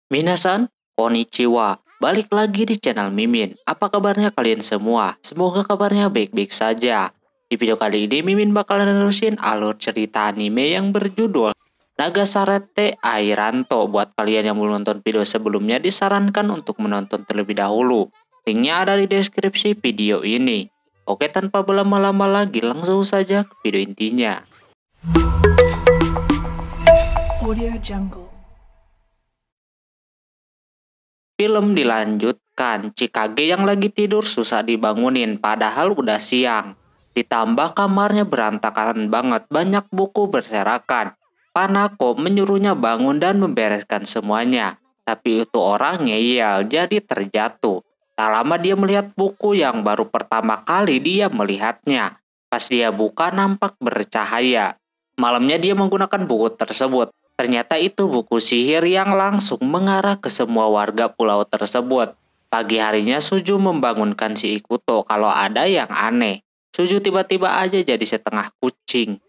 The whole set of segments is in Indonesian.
Minasan, konnichiwa. Balik lagi di channel Mimin. Apa kabarnya kalian semua? Semoga kabarnya baik-baik saja. Di video kali ini Mimin bakalan nerusin alur cerita anime yang berjudul Naga Sarete Airanto. Buat kalian yang belum nonton video sebelumnya, disarankan untuk menonton terlebih dahulu. Linknya ada di deskripsi video ini. Oke, tanpa berlama-lama lagi, langsung saja ke video intinya. Audio Jungle. Film dilanjutkan, Chikage yang lagi tidur susah dibangunin padahal udah siang. Ditambah kamarnya berantakan banget, banyak buku berserakan. Panako menyuruhnya bangun dan membereskan semuanya. Tapi itu orang ngeyel, jadi terjatuh. Tak lama dia melihat buku yang baru pertama kali dia melihatnya. Pas dia buka nampak bercahaya. Malamnya dia menggunakan buku tersebut. Ternyata itu buku sihir yang langsung mengarah ke semua warga pulau tersebut. Pagi harinya Suju membangunkan si Ikuto kalau ada yang aneh. Suju tiba-tiba aja jadi setengah kucing.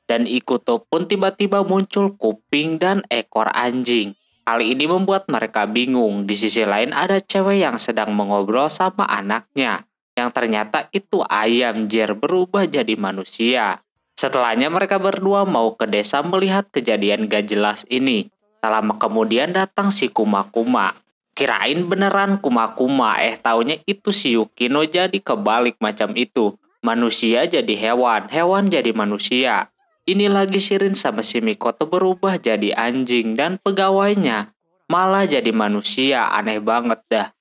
Dan Ikuto pun tiba-tiba muncul kuping dan ekor anjing. Hal ini membuat mereka bingung. Di sisi lain ada cewek yang sedang mengobrol sama anaknya. Yang ternyata itu ayam Jer berubah jadi manusia. Setelahnya mereka berdua mau ke desa melihat kejadian gak jelas ini. Tak lama kemudian datang si Kuma-Kuma. Kirain beneran Kuma-Kuma, taunya itu si Yukino jadi kebalik macam itu. Manusia jadi hewan, hewan jadi manusia. Ini lagi Shirin sama si Mikoto berubah jadi anjing dan pegawainya malah jadi manusia, aneh banget dah.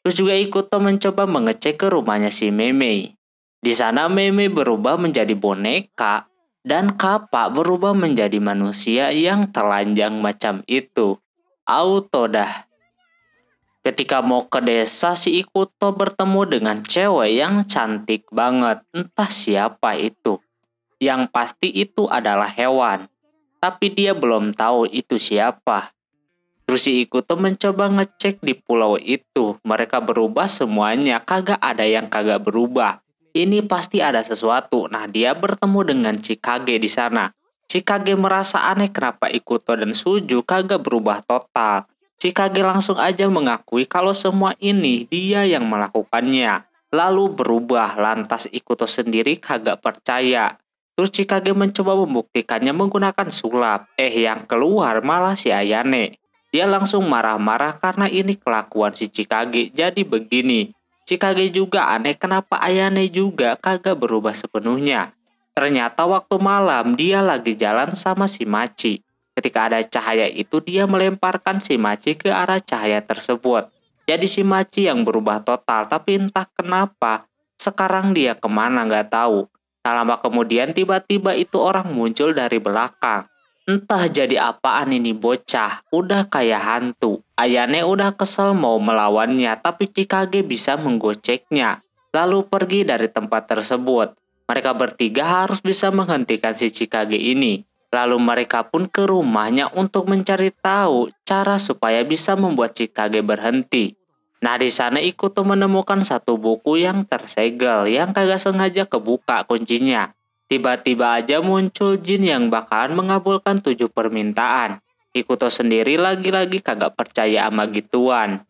Terus juga Ikuto mencoba mengecek ke rumahnya si Meme. Di sana Meme berubah menjadi boneka dan Kappa berubah menjadi manusia yang telanjang macam itu. Auto dah. Ketika mau ke desa, si Ikuto bertemu dengan cewek yang cantik banget. Entah siapa itu. Yang pasti itu adalah hewan. Tapi dia belum tahu itu siapa. Terus si Ikuto mencoba ngecek di pulau itu. Mereka berubah semuanya, kagak ada yang kagak berubah. Ini pasti ada sesuatu. Nah, dia bertemu dengan Chikage di sana. Chikage merasa aneh kenapa Ikuto dan Suju kagak berubah total. Chikage langsung aja mengakui kalau semua ini dia yang melakukannya. Lalu berubah, lantas Ikuto sendiri kagak percaya. Terus Chikage mencoba membuktikannya menggunakan sulap. Yang keluar malah si Ayane. Dia langsung marah-marah karena ini kelakuan si Chikage. Jadi begini, Chikage juga aneh kenapa Ayane juga kagak berubah sepenuhnya. Ternyata waktu malam dia lagi jalan sama si Machi. Ketika ada cahaya itu dia melemparkan si Machi ke arah cahaya tersebut. Jadi si Machi yang berubah total, tapi entah kenapa sekarang dia kemana nggak tahu. Tak lama kemudian tiba-tiba itu orang muncul dari belakang. Entah jadi apaan ini bocah, udah kayak hantu. Ayane udah kesel mau melawannya, tapi Chikage bisa menggoceknya. Lalu pergi dari tempat tersebut. Mereka bertiga harus bisa menghentikan si Chikage ini. Lalu mereka pun ke rumahnya untuk mencari tahu cara supaya bisa membuat Chikage berhenti. Nah, di sana Ikuto menemukan satu buku yang tersegel, yang kagak sengaja kebuka kuncinya. Tiba-tiba aja muncul jin yang bakalan mengabulkan 7 permintaan. Ikuto sendiri lagi-lagi kagak percaya sama gituan.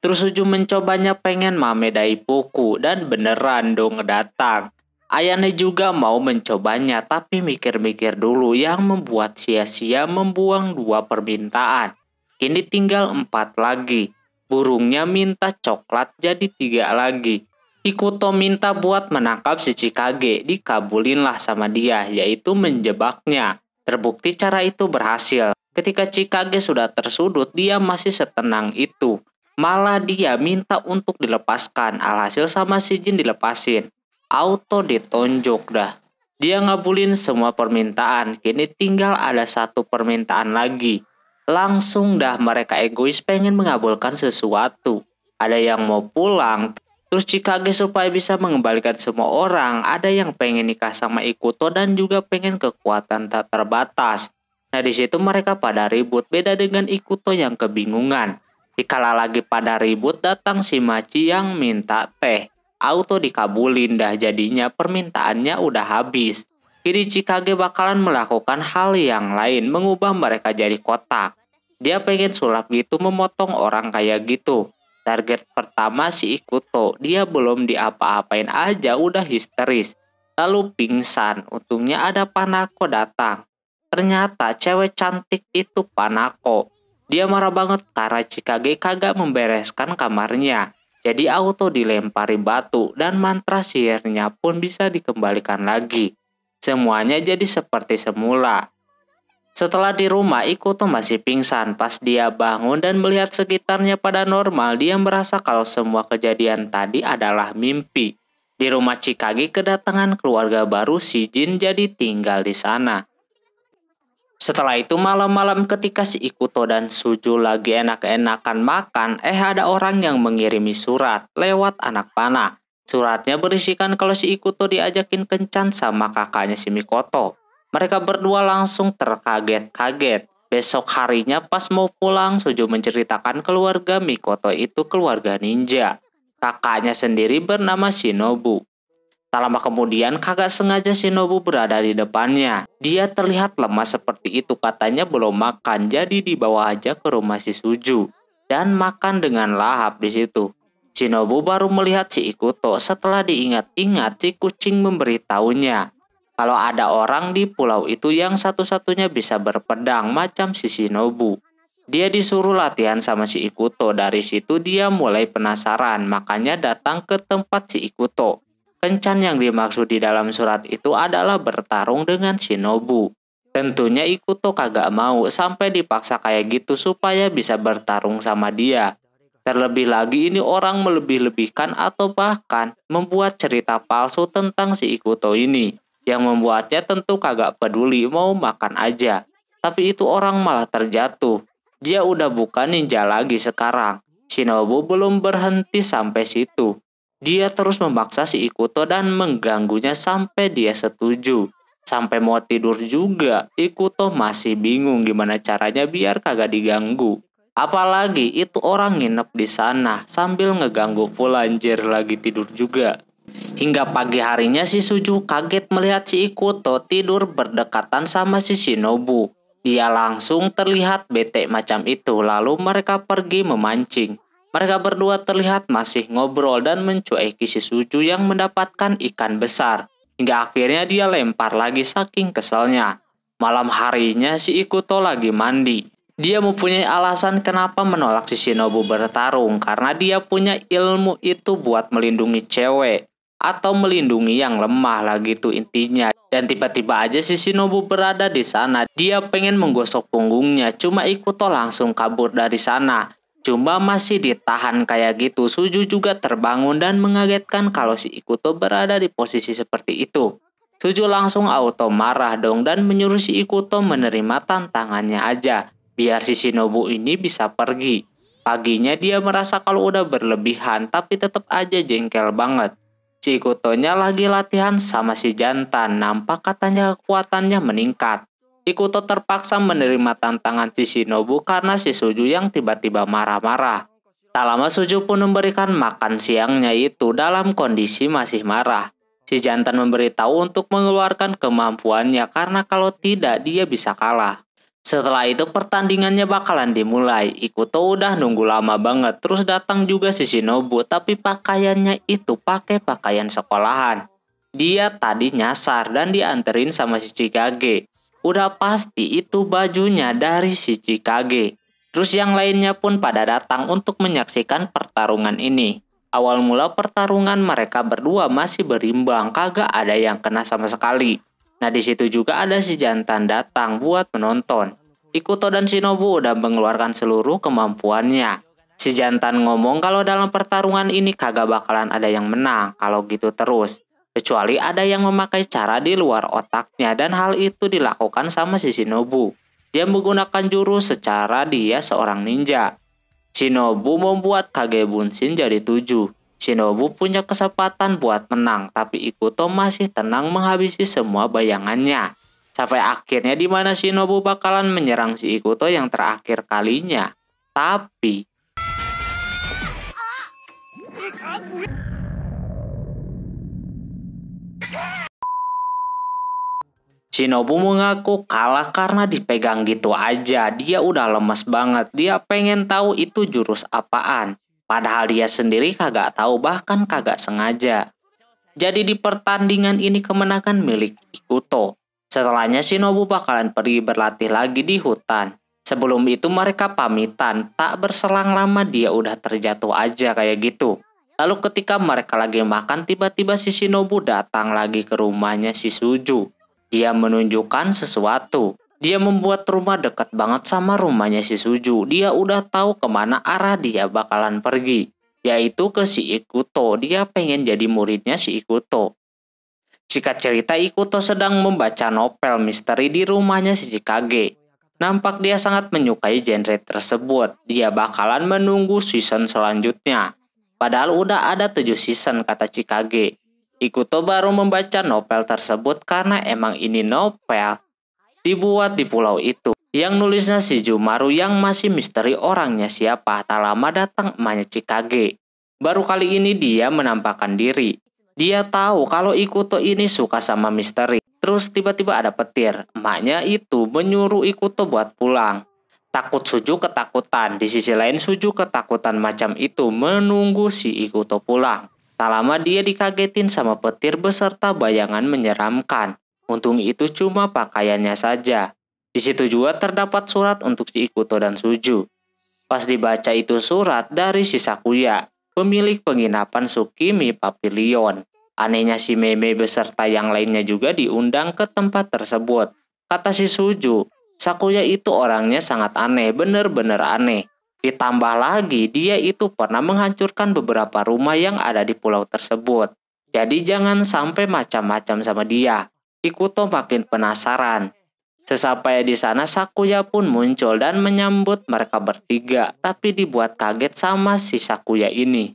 Terus Suju mencobanya pengen mamedai buku dan beneran dong datang. Ayane juga mau mencobanya tapi mikir-mikir dulu yang membuat sia-sia membuang 2 permintaan. Kini tinggal 4 lagi. Burungnya minta coklat jadi 3 lagi. Ikuto minta buat menangkap si Chikage, dikabulinlah sama dia, yaitu menjebaknya. Terbukti cara itu berhasil. Ketika Chikage sudah tersudut, dia masih setenang itu. Malah dia minta untuk dilepaskan, alhasil sama si Jin dilepasin. Auto ditonjok dah. Dia ngabulin semua permintaan, kini tinggal ada 1 permintaan lagi. Langsung dah mereka egois pengen mengabulkan sesuatu. Ada yang mau pulang. Terus Chikage supaya bisa mengembalikan semua orang, ada yang pengen nikah sama Ikuto dan juga pengen kekuatan tak terbatas. Nah, di situ mereka pada ribut, beda dengan Ikuto yang kebingungan. Dikala lagi pada ribut, datang si Machi yang minta teh. Auto dikabulin dah, jadinya permintaannya udah habis. Kini Chikage bakalan melakukan hal yang lain, mengubah mereka jadi kotak. Dia pengen sulap gitu memotong orang kayak gitu. Target pertama si Ikuto, dia belum diapa-apain aja udah histeris. Lalu pingsan, untungnya ada Panako datang. Ternyata cewek cantik itu Panako. Dia marah banget karena Chikage kagak membereskan kamarnya. Jadi auto dilempari batu dan mantra sihirnya pun bisa dikembalikan lagi. Semuanya jadi seperti semula. Setelah di rumah, Ikuto masih pingsan. Pas dia bangun dan melihat sekitarnya pada normal, dia merasa kalau semua kejadian tadi adalah mimpi. Di rumah Chikage kedatangan keluarga baru si Jin jadi tinggal di sana. Setelah itu malam-malam ketika si Ikuto dan Suju lagi enak-enakan makan, ada orang yang mengirimi surat lewat anak panah. Suratnya berisikan kalau si Ikuto diajakin kencan sama kakaknya si Mikoto. Mereka berdua langsung terkaget-kaget. Besok harinya pas mau pulang, Suju menceritakan keluarga Mikoto itu keluarga ninja. Kakaknya sendiri bernama Shinobu. Tak lama kemudian kagak sengaja Shinobu berada di depannya. Dia terlihat lemah seperti itu, katanya belum makan, jadi dibawa aja ke rumah si Suju. Dan makan dengan lahap di situ. Shinobu baru melihat si Ikuto. Setelah diingat-ingat, si kucing memberitahunya kalau ada orang di pulau itu yang satu-satunya bisa berpedang macam si Shinobu. Dia disuruh latihan sama si Ikuto. Dari situ dia mulai penasaran, makanya datang ke tempat si Ikuto. Kencan yang dimaksud di dalam surat itu adalah bertarung dengan Shinobu. Tentunya Ikuto kagak mau sampai dipaksa kayak gitu supaya bisa bertarung sama dia. Terlebih lagi ini orang melebih-lebihkan atau bahkan membuat cerita palsu tentang si Ikuto ini. Yang membuatnya tentu kagak peduli, mau makan aja. Tapi itu orang malah terjatuh. Dia udah bukan ninja lagi sekarang. Shinobu belum berhenti sampai situ. Dia terus memaksa si Ikuto dan mengganggunya sampai dia setuju. Sampai mau tidur juga, Ikuto masih bingung gimana caranya biar kagak diganggu. Apalagi itu orang nginep di sana sambil ngeganggu pula, anjir, lagi tidur juga. Hingga pagi harinya si Suju kaget melihat si Ikuto tidur berdekatan sama si Shinobu. Dia langsung terlihat bete macam itu, lalu mereka pergi memancing. Mereka berdua terlihat masih ngobrol dan mencueki si Suju yang mendapatkan ikan besar. Hingga akhirnya dia lempar lagi saking keselnya. Malam harinya si Ikuto lagi mandi. Dia mempunyai alasan kenapa menolak si Shinobu bertarung, karena dia punya ilmu itu buat melindungi cewek. Atau melindungi yang lemah lah gitu intinya. Dan tiba-tiba aja si Shinobu berada di sana. Dia pengen menggosok punggungnya, cuma Ikuto langsung kabur dari sana. Cuma masih ditahan kayak gitu. Suju juga terbangun dan mengagetkan kalau si Ikuto berada di posisi seperti itu. Suju langsung auto marah dong dan menyuruh si Ikuto menerima tantangannya aja, biar si Shinobu ini bisa pergi. Paginya dia merasa kalau udah berlebihan, tapi tetap aja jengkel banget. Si Ikutonya lagi latihan sama si jantan, nampak katanya kekuatannya meningkat. Ikuto terpaksa menerima tantangan si Shinobu karena si Suju yang tiba-tiba marah-marah. Tak lama Suju pun memberikan makan siangnya itu dalam kondisi masih marah. Si jantan memberitahu untuk mengeluarkan kemampuannya karena kalau tidak dia bisa kalah. Setelah itu pertandingannya bakalan dimulai. Ikuto udah nunggu lama banget. Terus datang juga si Shinobu, tapi pakaiannya itu pakai pakaian sekolahan. Dia tadi nyasar dan dianterin sama si Chikage. Udah pasti itu bajunya dari si Chikage. Terus yang lainnya pun pada datang untuk menyaksikan pertarungan ini. Awal mula pertarungan mereka berdua masih berimbang, kagak ada yang kena sama sekali. Nah di situ juga ada si jantan datang buat menonton. Ikuto dan Shinobu udah mengeluarkan seluruh kemampuannya. Si jantan ngomong kalau dalam pertarungan ini kagak bakalan ada yang menang kalau gitu terus. Kecuali ada yang memakai cara di luar otaknya dan hal itu dilakukan sama si Shinobu. Dia menggunakan jurus secara dia seorang ninja. Shinobu membuat Kage Bunshin jadi 7. Shinobu punya kesempatan buat menang, tapi Ikuto masih tenang menghabisi semua bayangannya. Sampai akhirnya di mana Shinobu bakalan menyerang si Ikuto yang terakhir kalinya. Tapi Shinobu mengaku kalah karena dipegang gitu aja. Dia udah lemes banget. Dia pengen tahu itu jurus apaan. Padahal dia sendiri kagak tahu, bahkan kagak sengaja. Jadi di pertandingan ini kemenangan milik Ikuto. Setelahnya Shinobu bakalan pergi berlatih lagi di hutan. Sebelum itu mereka pamitan. Tak berselang lama dia udah terjatuh aja kayak gitu. Lalu ketika mereka lagi makan, tiba-tiba si Shinobu datang lagi ke rumahnya si Suju. Dia menunjukkan sesuatu. Dia membuat rumah dekat banget sama rumahnya si Suju. Dia udah tahu kemana arah dia bakalan pergi. Yaitu ke si Ikuto. Dia pengen jadi muridnya si Ikuto. Singkat cerita, Ikuto sedang membaca novel misteri di rumahnya si Chikage. Nampak dia sangat menyukai genre tersebut. Dia bakalan menunggu season selanjutnya. Padahal udah ada 7 season kata Chikage. Ikuto baru membaca novel tersebut karena emang ini novel dibuat di pulau itu. Yang nulisnya si Jumaru yang masih misteri orangnya siapa. Tak lama datang emaknya Chikage. Baru kali ini dia menampakkan diri. Dia tahu kalau Ikuto ini suka sama misteri. Terus tiba-tiba ada petir. Emaknya itu menyuruh Ikuto buat pulang. Takut Suju ketakutan. Di sisi lain Suju ketakutan macam itu menunggu si Ikuto pulang. Tak lama dia dikagetin sama petir beserta bayangan menyeramkan. Untung itu cuma pakaiannya saja. Di situ juga terdapat surat untuk si Ikuto dan Suju. Pas dibaca itu surat dari si Sakuya, pemilik penginapan Tsukimi Pavilion. Anehnya si Meme beserta yang lainnya juga diundang ke tempat tersebut. Kata si Suju, Sakuya itu orangnya sangat aneh, bener-bener aneh. Ditambah lagi, dia itu pernah menghancurkan beberapa rumah yang ada di pulau tersebut. Jadi jangan sampai macam-macam sama dia. Ikuto makin penasaran. Sesampai di sana, Sakuya pun muncul dan menyambut mereka bertiga, tapi dibuat kaget sama si Sakuya ini.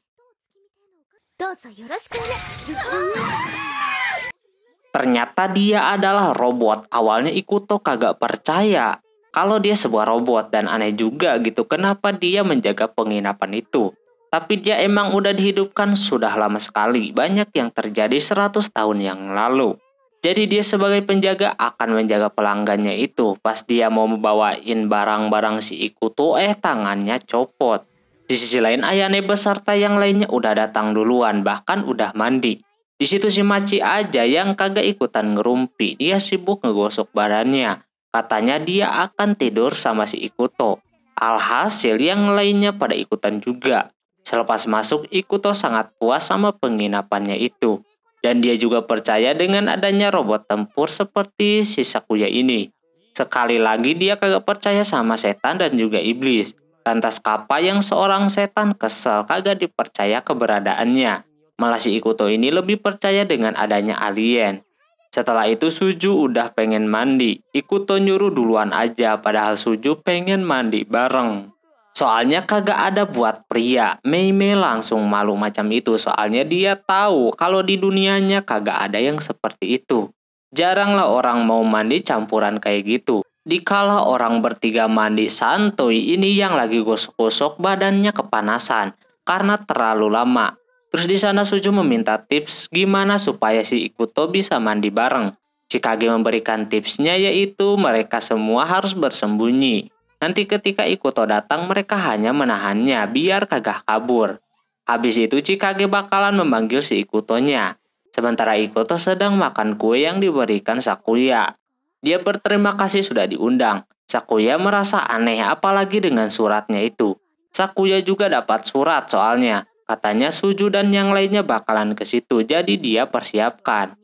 Ternyata dia adalah robot. Awalnya Ikuto kagak percaya kalau dia sebuah robot dan aneh juga gitu kenapa dia menjaga penginapan itu. Tapi dia emang udah dihidupkan sudah lama sekali. Banyak yang terjadi 100 tahun yang lalu. Jadi dia sebagai penjaga akan menjaga pelanggannya itu. Pas dia mau membawain barang-barang si Ikuto, tangannya copot. Di sisi lain Ayane beserta yang lainnya udah datang duluan, bahkan udah mandi. Di situ si Machi aja yang kagak ikutan ngerumpi. Dia sibuk ngegosok badannya. Katanya dia akan tidur sama si Ikuto. Alhasil yang lainnya pada ikutan juga. Selepas masuk, Ikuto sangat puas sama penginapannya itu. Dan dia juga percaya dengan adanya robot tempur seperti si Sakuya ini. Sekali lagi dia kagak percaya sama setan dan juga iblis. Lantas Kappa yang seorang setan kesel kagak dipercaya keberadaannya. Malah si Ikuto ini lebih percaya dengan adanya alien. Setelah itu Suju udah pengen mandi. Ikuto nyuruh duluan aja padahal Suju pengen mandi bareng. Soalnya kagak ada buat pria. Mei langsung malu macam itu soalnya dia tahu kalau di dunianya kagak ada yang seperti itu. Jaranglah orang mau mandi campuran kayak gitu. Dikala orang bertiga mandi santuy, ini yang lagi gosok-gosok badannya kepanasan karena terlalu lama. Terus di sana Suju meminta tips gimana supaya si Ikuto bisa mandi bareng. Chikage memberikan tipsnya yaitu mereka semua harus bersembunyi. Nanti ketika Ikuto datang mereka hanya menahannya biar kagak kabur. Habis itu Chikage bakalan memanggil si Ikutonya. Sementara Ikuto sedang makan kue yang diberikan Sakuya. Dia berterima kasih sudah diundang. Sakuya merasa aneh apalagi dengan suratnya itu. Sakuya juga dapat surat soalnya. Katanya Suju dan yang lainnya bakalan ke situ, jadi dia persiapkan.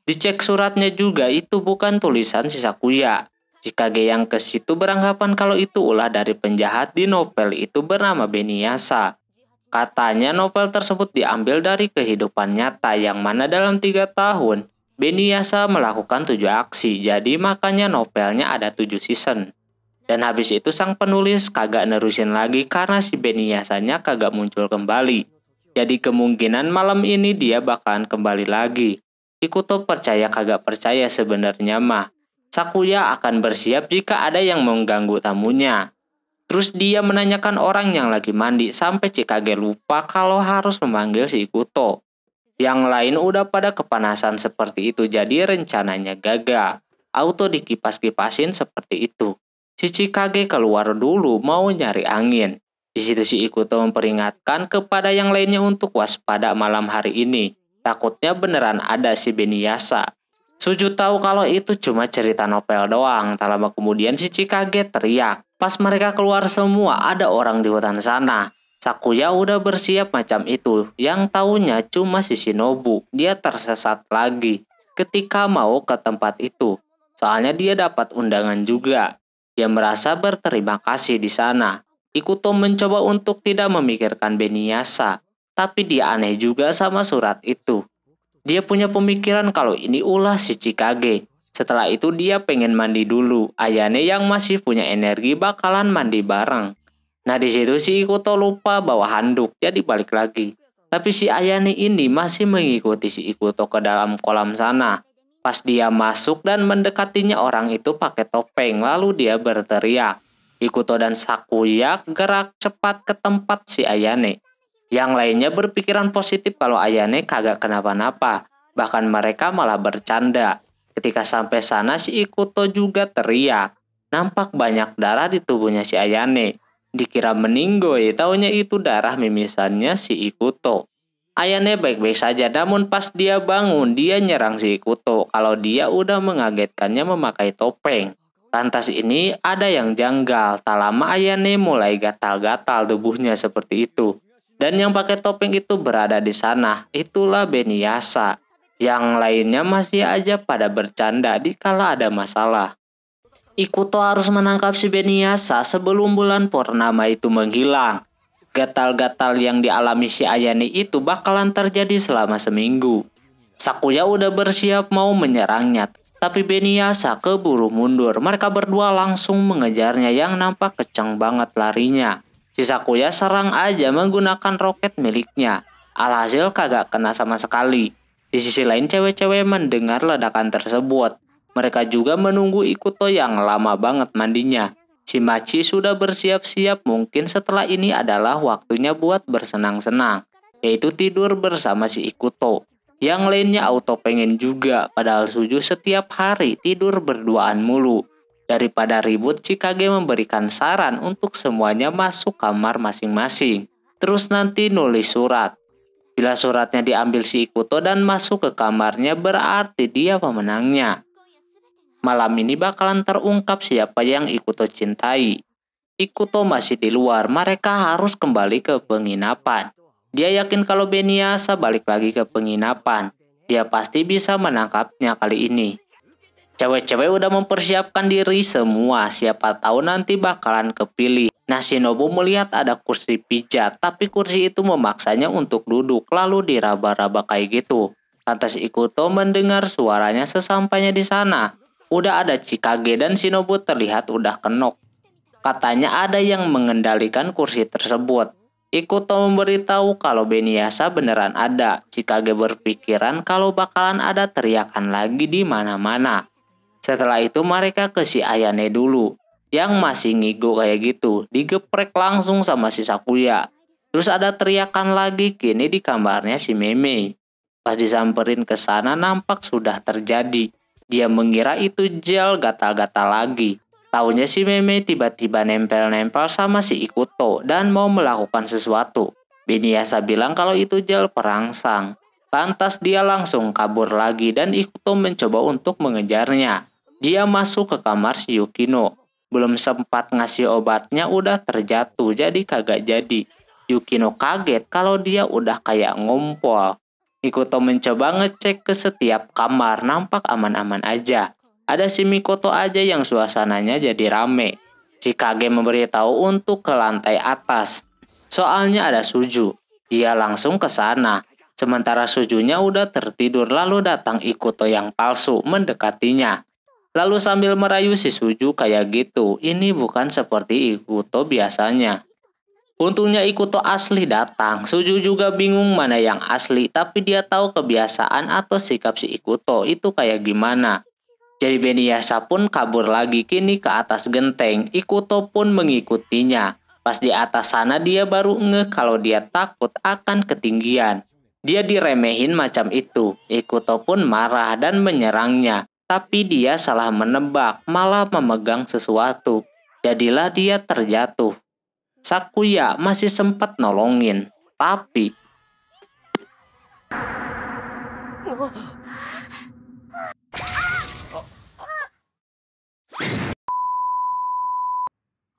Dicek suratnya juga itu bukan tulisan si Sakuya. Chikage yang ke situ beranggapan kalau itu ulah dari penjahat di novel itu bernama Beniyasa. Katanya novel tersebut diambil dari kehidupan nyata yang mana dalam 3 tahun Beniyasa melakukan 7 aksi, jadi makanya novelnya ada 7 season. Dan habis itu sang penulis kagak nerusin lagi karena si Beniyasanya kagak muncul kembali. Jadi kemungkinan malam ini dia bakalan kembali lagi. Ikuto percaya kagak percaya sebenarnya mah. Sakuya akan bersiap jika ada yang mengganggu tamunya. Terus dia menanyakan orang yang lagi mandi sampai Chikage lupa kalau harus memanggil si Ikuto. Yang lain udah pada kepanasan seperti itu jadi rencananya gagal. auto dikipas-kipasin seperti itu. Si Chikage keluar dulu mau nyari angin. Di situ si Ikuto memperingatkan kepada yang lainnya untuk waspada malam hari ini. Takutnya beneran ada si Beniyasa. Suju tahu kalau itu cuma cerita novel doang. Tak lama kemudian si Chikage teriak. Pas mereka keluar semua ada orang di hutan sana. Sakuya udah bersiap macam itu. Yang taunya cuma si Shinobu. Dia tersesat lagi ketika mau ke tempat itu. Soalnya dia dapat undangan juga. Dia merasa berterima kasih di sana. Ikuto mencoba untuk tidak memikirkan Beniyasa. Tapi dia aneh juga sama surat itu. Dia punya pemikiran kalau ini ulah si Chikage. Setelah itu dia pengen mandi dulu. Ayane yang masih punya energi bakalan mandi bareng. Nah di situ si Ikuto lupa bawa handuk, jadi balik lagi. Tapi si Ayane ini masih mengikuti si Ikuto ke dalam kolam sana. Pas dia masuk dan mendekatinya orang itu pakai topeng, lalu dia berteriak. Ikuto dan Sakuya gerak cepat ke tempat si Ayane. Yang lainnya berpikiran positif kalau Ayane kagak kenapa-napa. Bahkan mereka malah bercanda. Ketika sampai sana si Ikuto juga teriak. Nampak banyak darah di tubuhnya si Ayane. Dikira meninggoy, taunya itu darah mimisannya si Ikuto. Ayane baik-baik saja, namun pas dia bangun dia nyerang si Ikuto kalau dia udah mengagetkannya memakai topeng. Lantas ini ada yang janggal. Tak lama Ayane mulai gatal-gatal tubuhnya seperti itu. Dan yang pakai topeng itu berada di sana. Itulah Beniyasa. Yang lainnya masih aja pada bercanda dikala ada masalah. Ikuto harus menangkap si Beniyasa sebelum bulan purnama itu menghilang. Gatal-gatal yang dialami si Ayane itu bakalan terjadi selama seminggu. Sakuya udah bersiap mau menyerangnya. Tapi Beniyasa keburu mundur. Mereka berdua langsung mengejarnya yang nampak kencang banget larinya. Si Sakuya serang aja menggunakan roket miliknya. Alhasil kagak kena sama sekali. Di sisi lain cewek-cewek mendengar ledakan tersebut. Mereka juga menunggu Ikuto yang lama banget mandinya. Si Machi sudah bersiap-siap, mungkin setelah ini adalah waktunya buat bersenang-senang. Yaitu tidur bersama si Ikuto. Yang lainnya auto pengen juga, padahal Suju setiap hari tidur berduaan mulu. Daripada ribut, Chikage memberikan saran untuk semuanya masuk kamar masing-masing. Terus nanti nulis surat. Bila suratnya diambil si Ikuto dan masuk ke kamarnya berarti dia pemenangnya. Malam ini bakalan terungkap siapa yang Ikuto cintai. Ikuto masih di luar, mereka harus kembali ke penginapan. Dia yakin kalau Beniyasa balik lagi ke penginapan. Dia pasti bisa menangkapnya kali ini. Cewek-cewek udah mempersiapkan diri semua, siapa tahu nanti bakalan kepilih. Nah Shinobu melihat ada kursi pijat, tapi kursi itu memaksanya untuk duduk, lalu diraba-raba kayak gitu. Lantas Ikuto mendengar suaranya sesampainya di sana. Udah ada Chikage dan Shinobu terlihat udah kenok. Katanya ada yang mengendalikan kursi tersebut. Ikuto memberitahu kalau Beniyasa beneran ada. Chikage berpikiran kalau bakalan ada teriakan lagi di mana-mana. Setelah itu mereka ke si Ayane dulu. Yang masih ngigo kayak gitu. Digeprek langsung sama si Sakuya. Terus ada teriakan lagi kini di kamarnya si Meme. Pas disamperin ke sana nampak sudah terjadi. Dia mengira itu gel gatal-gatal lagi. Taunya si Meme tiba-tiba nempel-nempel sama si Ikuto dan mau melakukan sesuatu. Beniyasa bilang kalau itu gel perangsang. Lantas dia langsung kabur lagi dan Ikuto mencoba untuk mengejarnya. Dia masuk ke kamar si Yukino. Belum sempat ngasih obatnya udah terjatuh jadi kagak jadi. Yukino kaget kalau dia udah kayak ngompol. Ikuto mencoba ngecek ke setiap kamar, nampak aman-aman aja. Ada si Mikoto aja yang suasananya jadi rame. Chikage memberitahu untuk ke lantai atas. Soalnya ada Suju. Dia langsung ke sana. Sementara Sujunya udah tertidur lalu datang Ikuto yang palsu mendekatinya. Lalu sambil merayu si Suju kayak gitu. Ini bukan seperti Ikuto biasanya. Untungnya Ikuto asli datang. Suju juga bingung mana yang asli. Tapi dia tahu kebiasaan atau sikap si Ikuto itu kayak gimana. Jadi Beniyasa pun kabur lagi kini ke atas genteng. Ikuto pun mengikutinya. Pas di atas sana dia baru ngeh kalau dia takut akan ketinggian. Dia diremehin macam itu. Ikuto pun marah dan menyerangnya. Tapi dia salah menebak, malah memegang sesuatu. Jadilah dia terjatuh. Sakuya masih sempat nolongin, tapi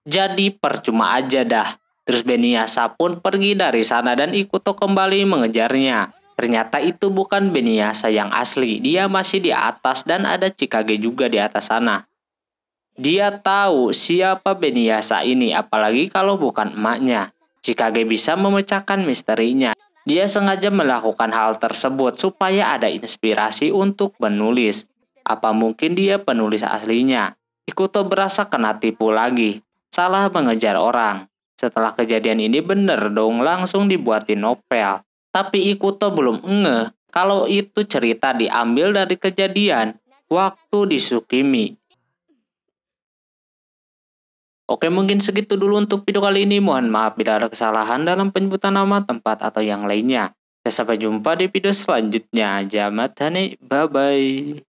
jadi percuma aja dah. Terus Beniyasa pun pergi dari sana dan Ikuto kembali mengejarnya. Ternyata itu bukan Beniyasa yang asli. Dia masih di atas dan ada Chikage juga di atas sana. Dia tahu siapa Beniyasa ini, apalagi kalau bukan emaknya. Chikage bisa memecahkan misterinya. Dia sengaja melakukan hal tersebut supaya ada inspirasi untuk menulis. Apa mungkin dia penulis aslinya? Ikuto berasa kena tipu lagi. Salah mengejar orang. Setelah kejadian ini bener dong langsung dibuatin novel. Tapi Ikuto belum ngeh kalau itu cerita diambil dari kejadian waktu di Tsukimi. Oke, mungkin segitu dulu untuk video kali ini. Mohon maaf bila ada kesalahan dalam penyebutan nama, tempat, atau yang lainnya. Sampai jumpa di video selanjutnya. Jamat Hane, bye-bye.